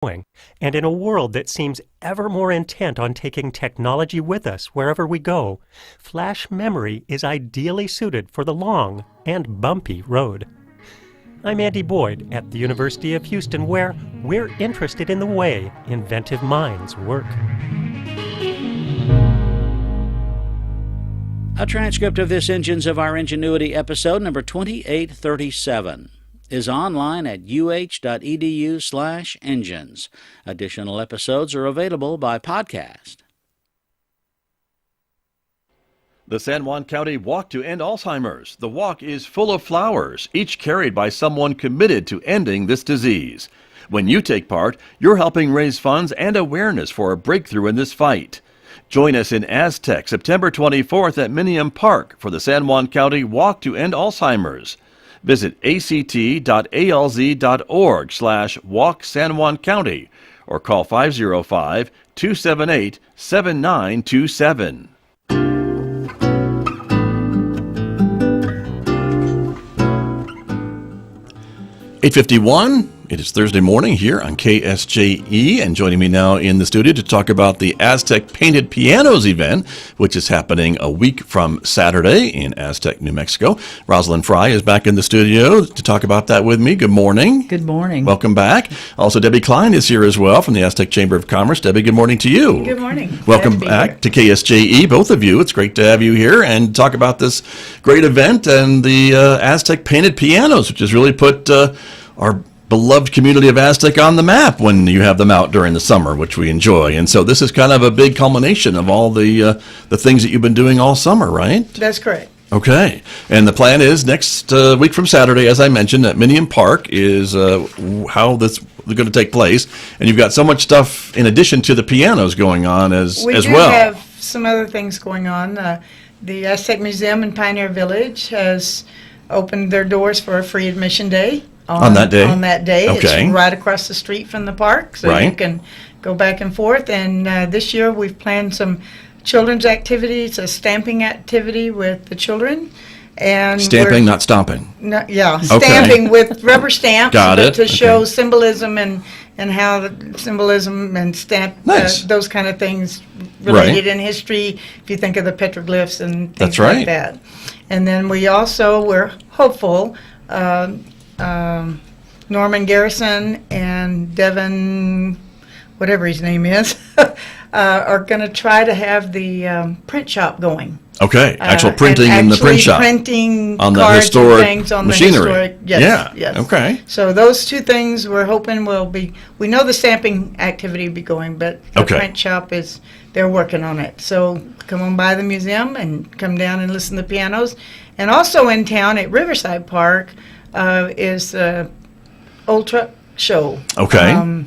And in a world that seems ever more intent on taking technology with us wherever we go, flash memory is ideally suited for the long and bumpy road. I'm Andy Boyd at the University of Houston, where we're interested in the way inventive minds work. A transcript of this Engines of Our Ingenuity episode number 2837 is online at uh.edu/engines. Additional episodes are available by podcast. The San Juan County Walk to End Alzheimer's. The walk is full of flowers, each carried by someone committed to ending this disease. When you take part, you're helping raise funds and awareness for a breakthrough in this fight. Join us in Aztec, September 24th at Minium Park for the San Juan County Walk to End Alzheimer's. Visit act.alz.org/walk San Juan County or call 505-278-7927. 8:51. It is Thursday morning here on KSJE, and joining me now in the studio to talk about the Aztec Painted Pianos event, which is happening a week from Saturday in Aztec, New Mexico. Rosalind Fry is back in the studio to talk about that with me. Good morning. Good morning. Welcome back. Also, Debbie Klein is here as well from the Aztec Chamber of Commerce. Debbie, good morning to you. Good morning. Welcome back to KSJE, both of you. It's great to have you here and talk about this great event and the Aztec Painted Pianos, which has really put our beloved community of Aztec on the map when you have them out during the summer, which we enjoy. And so this is kind of a big culmination of all the things that you've been doing all summer, right? That's correct. Okay. And the plan is next week from Saturday, as I mentioned, at Minium Park is how this is going to take place. And you've got so much stuff in addition to the pianos going on as well. We do have some other things going on. The Aztec Museum in Pioneer Village has opened their doors for a free admission day. On that day? On that day. Okay. It's right across the street from the park, so right. You can go back and forth. And this year we've planned some children's activities, a stamping activity with the children. And stamping, not stomping. No, yeah, Okay. Stamping with rubber stamps. Got it. To show symbolism and how the symbolism and stamp, nice. Those kind of things related right. in history, if you think of the petroglyphs and things That's like right. that. And then we're hopeful, Norman Garrison and Devin, whatever his name is, are going to try to have the print shop going. Okay, actual printing in the print shop. Printing on the cards historic and things on machinery. The historic, yes, yeah. Yes. Okay. So those two things we're hoping will be. We know the stamping activity will be going, but the print shop they're working on it. So come on by the museum and come down and listen to pianos. And also in town at Riverside Park is the old truck show. Okay.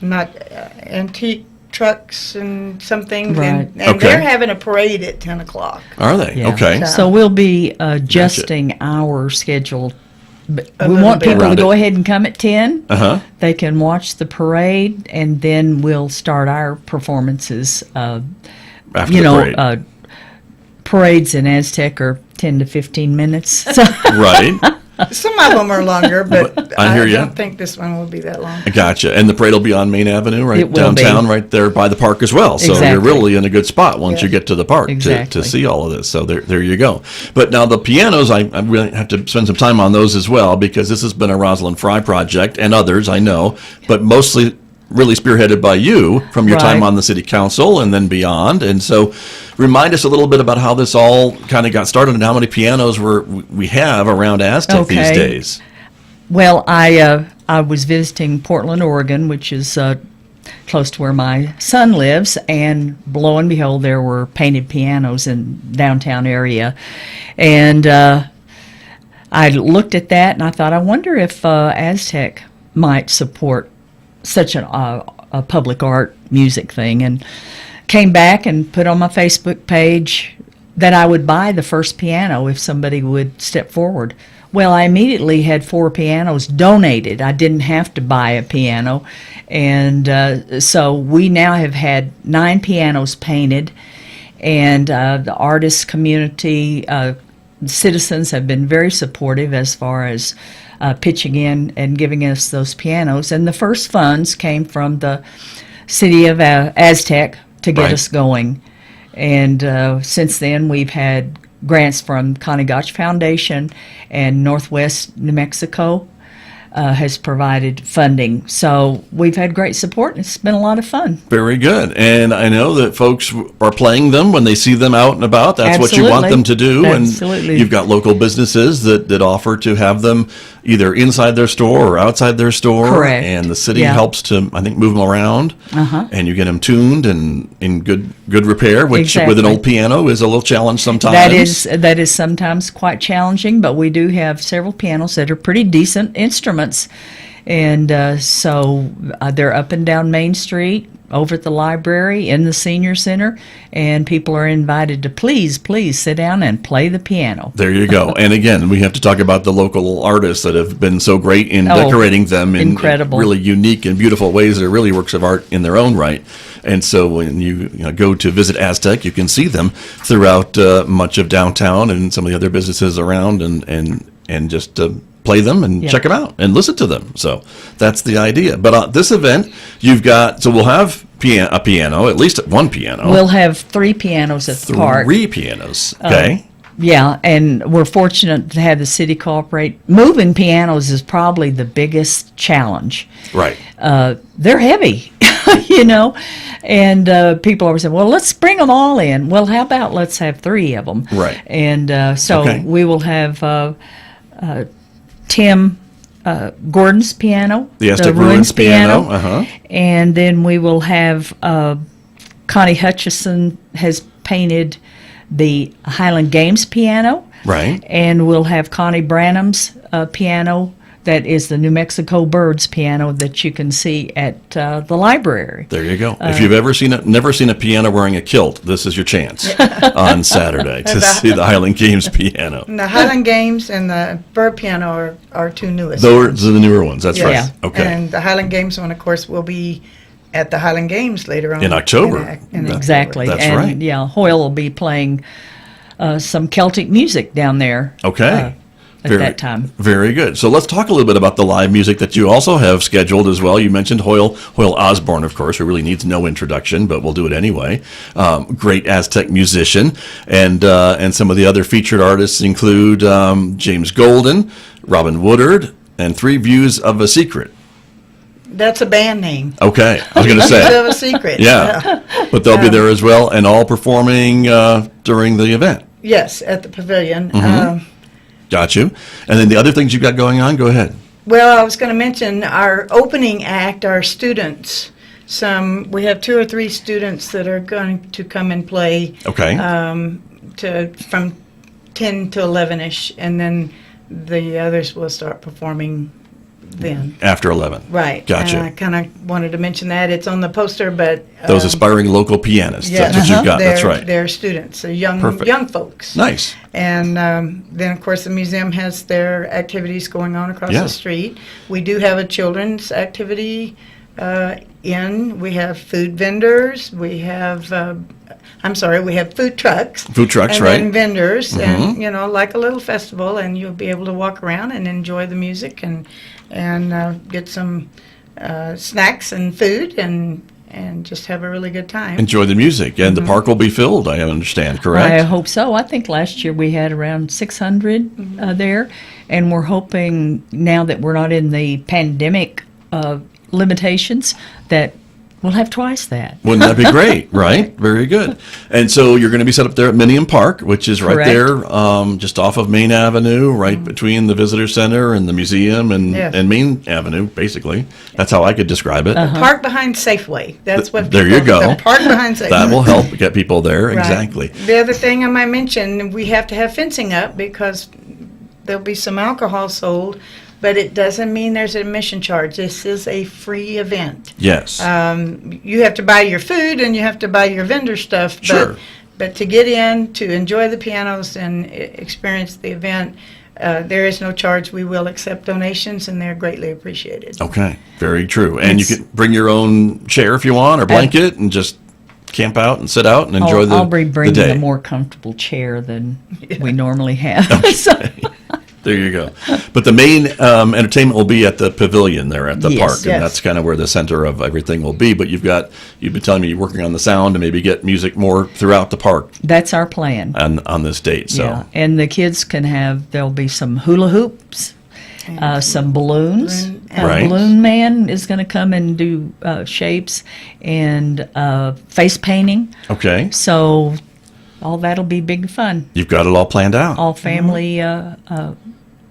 Antique trucks and something. Right. And they're having a parade at 10 o'clock. Are they? Yeah. Okay. So we'll be adjusting our schedule. But we little want bit. people to Around go it. ahead and come at 10. Uh-huh. They can watch the parade, and then we'll start our performances. After the parade. Parades in Aztec are 10 to 15 minutes. So Right. Some of them are longer, but I hear ya. don't think this one will be that long. I gotcha. And the parade will be on Main Avenue, right It will downtown, be. right there by the park as well. So you're Exactly. really in a good spot once you Yes. get to the park to Exactly. see all of this. So there you go. But now the pianos, I really have to spend some time on those as well, because this has been a Rosalind Fry project and others, I know, but mostly really spearheaded by you from your time Right. on the city council and then beyond. And so remind us a little bit about how this all kind of got started and how many pianos we have around Aztec these Okay. days. Well, I was visiting Portland, Oregon, which is close to where my son lives, and lo and behold, there were painted pianos in downtown area. And I looked at that, and I thought, I wonder if Aztec might support such a public art music thing, and came back and put on my Facebook page that I would buy the first piano if somebody would step forward. Well, I immediately had 4 pianos donated. I didn't have to buy a piano. And so we now have had 9 pianos painted, and the artist community, citizens have been very supportive as far as pitching in and giving us those pianos. And the first funds came from the city of Aztec to get Right. us going. And since then, we've had grants from Connie Gotch Foundation, and Northwest New Mexico has provided funding. So we've had great support, and it's been a lot of fun. Very good. And I know that folks are playing them when they see them out and about. That's what you want them to do. Absolutely. And you've got local businesses that offer to have them either inside their store or outside their store. Correct. And the city Yeah. helps to, I think, move them around. And you get them tuned and in good repair, which with an Exactly. old piano is a little challenge sometimes. That is sometimes quite challenging, but we do have several pianos that are pretty decent instruments. And so they're up and down Main Street, over at the library, in the senior center, and people are invited to please sit down and play the piano. There you go. And again, we have to talk about the local artists that have been so great in decorating them in incredible. really unique and beautiful ways. They're really works of art in their own right. And so when you go to visit Aztec, you can see them throughout much of downtown and some of the other businesses around, and just play them and check them out and listen to them. So that's the idea. But this event, you've got, so we'll have a piano, at least one piano. We'll have 3 pianos at the park. 3 pianos. Okay. Yeah, and we're fortunate to have the city cooperate. Moving pianos is probably the biggest challenge. Right. They're heavy, and people always say, well, let's bring them all in. Well, how about let's have 3 of them? Right. And so Okay. we will have Tim Gordon's piano, The Aztec Ruins piano. and then we will have Connie Hutchison has painted the Highland Games piano. Right. And we'll have Connie Branham's piano. That is the New Mexico Birds piano that you can see at the library. There you go. If you've never seen a piano wearing a kilt, this is your chance on Saturday to see the Highland Games piano. And the Highland Games and the Bird piano are our 2 newest. Those are the newer ones. That's Yeah. right. Okay. And the Highland Games one, of course, will be at the Highland Games later on. In October. In October. Exactly. That's and, right. Yeah, Hoyle will be playing some Celtic music down there. Okay. At that time. Very good. So let's talk a little bit about the live music that you also have scheduled as well. You mentioned Hoyle Osborne, of course, who really needs no introduction, but we'll do it anyway. Great Aztec musician. And some of the other featured artists include James Golden, Robin Woodard, and 3 Views of a Secret. That's a band name. Okay. I was going to say. Views of a Secret. Yeah. But they'll be there as well, and all performing during the event. Yes, at the pavilion. Got you. And then the other things you've got going on, go ahead. Well, I was going to mention our opening act, our students. We have 2 or 3 students that are going to come and play. Okay. From 10 to 11ish, and then the others will start performing then. After 11. Right. Gotcha. I kind of wanted to mention that. It's on the poster, but Those aspiring local pianists. yes, That's what you've got. That's right. They're students, young folks. Nice. And then, of course, the museum has their activities going on across Yeah. the street. We do have a children's activity we have food vendors. We have, we have food trucks. Food trucks, and right. then vendors, and, like a little festival, and you'll be able to walk around and enjoy the music and get some snacks and food and just have a really good time. Enjoy the music. And the park will be filled, I understand, correct? I hope so. I think last year we had around 600 there, and we're hoping now that we're not in the pandemic limitations that we'll have twice that. Wouldn't that be great, right? Very good. And so you're going to be set up there at Minium Park, which is right Correct. there, just off of Main Avenue, right between the Visitor Center and the museum and Main Avenue, basically. That's how I could describe it. Park behind Safeway. That's what. There you go. The park behind Safeway. That will help get people there. Right. Exactly. The other thing I might mention, we have to have fencing up because there'll be some alcohol sold, but it doesn't mean there's an admission charge. This is a free event. Yes. You have to buy your food and you have to buy your vendor stuff. Sure. But to get in, to enjoy the pianos and experience the event, there is no charge. We will accept donations, and they're greatly appreciated. Okay. Very true. And you can bring your own chair if you want or blanket and just camp out and sit out and enjoy I'll be the bringing day. a more comfortable chair than we normally have. So, There you go. But the main entertainment will be at the pavilion there at the Yes. park, and Yes. that's kind of where the center of everything will be. But you've been telling me you're working on the sound and maybe get music more throughout the park That's our plan. on this date. So Yeah, and the kids there'll be some hula hoops, some balloons. Right. Balloon man is going to come and do shapes and face painting. okay, So all that'll be big fun. you've got it all planned out. All family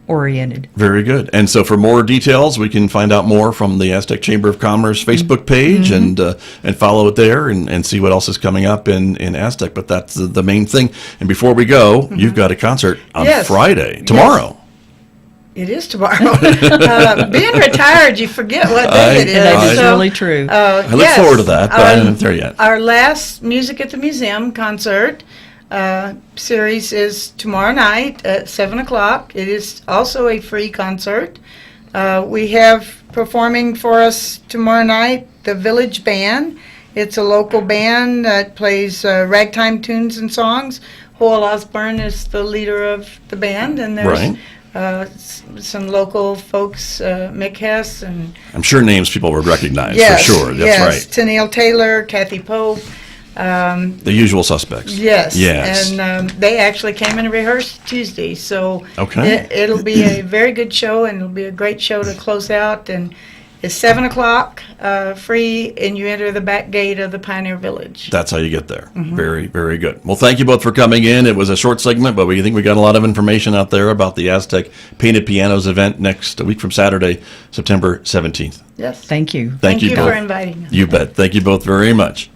oriented. Very good. And so for more details, we can find out more from the Aztec Chamber of Commerce Facebook page and follow it there and see what else is coming up in Aztec. But that's the main thing. And before we go, you've got a concert on Yes. Friday, tomorrow. It is tomorrow. Being retired, you forget what day it is. That is I- really true. I look forward to that, but I'm not there yet. Our last Music at the Museum concert series is tomorrow night at 7 o'clock. It is also a free concert. We have performing for us tomorrow night the Village Band. It's a local band that plays ragtime tunes and songs. Hoyle Osborne is the leader of the band, and there's Right. some local folks, Mick Hess and I'm sure names people would recognize yes, for sure. That's yes, right. Tennille Taylor, Kathy Pope. The usual suspects. Yes. Yes. And they actually came and rehearsed Tuesday, so Okay. it'll be a very good show, and it'll be a great show to close out. And it's 7 o'clock, free, and you enter the back gate of the Pioneer Village. That's how you get there. Very, very good. Well, thank you both for coming in. It was a short segment, but we think we got a lot of information out there about the Aztec Painted Pianos event next week from Saturday, September 17th. Yes. Thank you. Thank you both. for inviting us. You bet. Thank you both very much.